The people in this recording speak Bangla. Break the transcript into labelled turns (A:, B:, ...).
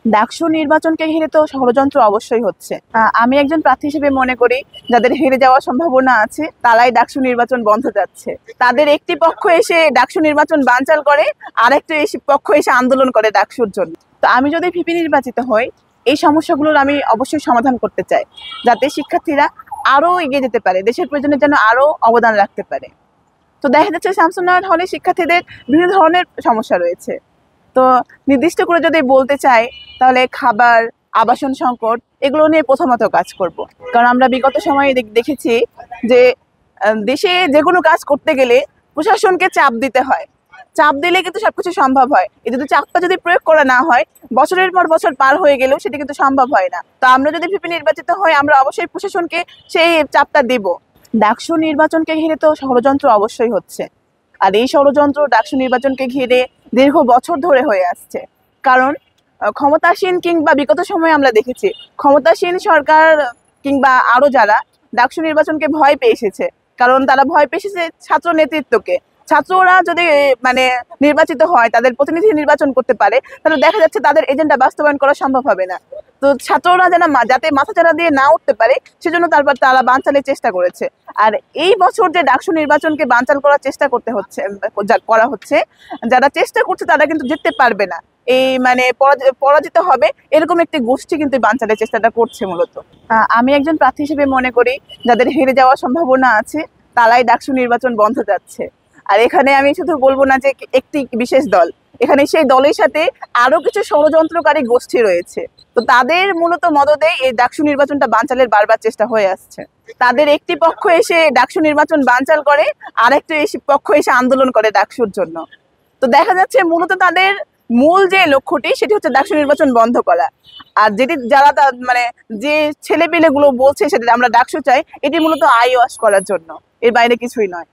A: ডাকসু নির্বাচনকে ঘিরে তো ষড়যন্ত্র অবশ্যই হচ্ছে। আমি একজন প্রার্থী হিসেবে মনে করি যাদের হেরে যাওয়ার সম্ভাবনা আছে তারাই ডাকসু নির্বাচন বন্ধ যাচ্ছে। তাদের একটি পক্ষ এসে ডাকসু নির্বাচন বানচাল করে, আরেকটি পক্ষ এসে আন্দোলন করে ডাকসুর জন্য। তো আমি যদি ভিপি নির্বাচিত হই, এই সমস্যাগুলোর আমি অবশ্যই সমাধান করতে চাই, যাতে শিক্ষার্থীরা আরো এগিয়ে যেতে পারে, দেশের প্রয়োজনে যেন আরো অবদান রাখতে পারে। তো দেখা যাচ্ছে শামসুন্নাহার হলে শিক্ষার্থীদের বিভিন্ন ধরনের সমস্যা রয়েছে। তো নির্দিষ্ট করে যদি বলতে চাই, তাহলে খাবার, আবাসন সংকট এগুলো নিয়ে প্রথমত কাজ করব। কারণ আমরা বিগত সময়ে দেখেছি যে দেশে যে কোনো কাজ করতে গেলে প্রশাসনকে চাপ দিতে হয়। চাপ দিলে কিন্তু সবকিছু সম্ভব হয়। এই যদি চাপটা যদি প্রয়োগ করা না হয়, বছরের পর বছর পার হয়ে গেলেও সেটা কিন্তু সম্ভব হয় না। তো আমরা যদি ভিপি নির্বাচিত হই, আমরা অবশ্যই প্রশাসনকে সেই চাপটা দেব। ডাকসু নির্বাচনকে ঘিরে তো ষড়যন্ত্র অবশ্যই হচ্ছে। আর এই ষড়যন্ত্র ডাকসু নির্বাচনকে ঘিরে দীর্ঘ বছর ধরে হয়ে আসছে। কারণ ক্ষমতাসীন কিংবা বিগত সময়ে আমরা দেখেছি ক্ষমতাসীন সরকার কিংবা আরো যারা ডাকসু নির্বাচনকে ভয় পেয়ে এসেছে। কারণ তারা ভয় পেয়ে এসেছে ছাত্র নেতৃত্বকে। ছাত্ররা যদি মানে নির্বাচিত হয়, তাদের প্রতিনিধি নির্বাচন করতে পারে, তাহলে দেখা যাচ্ছে তাদের এজেন্ডা বাস্তবায়ন করা সম্ভব হবে না। তো ছাত্ররা যেন যাতে মাথা চাড়া দিয়ে না উঠতে পারে, সেজন্য তারপর তারা বানচালের চেষ্টা করেছে। আর এই বছর যে ডাকসু নির্বাচনকে বানচাল করার চেষ্টা করা হচ্ছে, যারা চেষ্টা করছে তারা কিন্তু জিততে পারবে না। এই মানে পরাজিত হবে, এরকম একটি গোষ্ঠী কিন্তু বানচালের চেষ্টাটা করছে মূলত। আমি একজন প্রার্থী হিসেবে মনে করি যাদের হেরে যাওয়ার সম্ভাবনা আছে তারাই ডাকসু নির্বাচন বন্ধ যাচ্ছে। আর এখানে আমি শুধু বলবো না যে একটি বিশেষ দল, এখানে সেই দলের সাথে আরো কিছু ষড়যন্ত্রকারী গোষ্ঠী রয়েছে। তো তাদের মূলত মদদে এই ডাকসু নির্বাচনটা বানচালের বারবার চেষ্টা হয়ে আসছে। তাদের একটি পক্ষ এসে ডাকসু নির্বাচন বানচাল করে, আরেকটি পক্ষ এসে আন্দোলন করে ডাকসুর জন্য। তো দেখা যাচ্ছে মূলত তাদের মূল যে লক্ষ্যটি সেটি হচ্ছে ডাকসু নির্বাচন বন্ধ করা। আর যেটি যারা মানে যে ছেলেপেলে গুলো বলছে সেটা আমরা ডাকসু চাই, এটি মূলত আই ওয়াশ করার জন্য, এর বাইরে কিছুই নয়।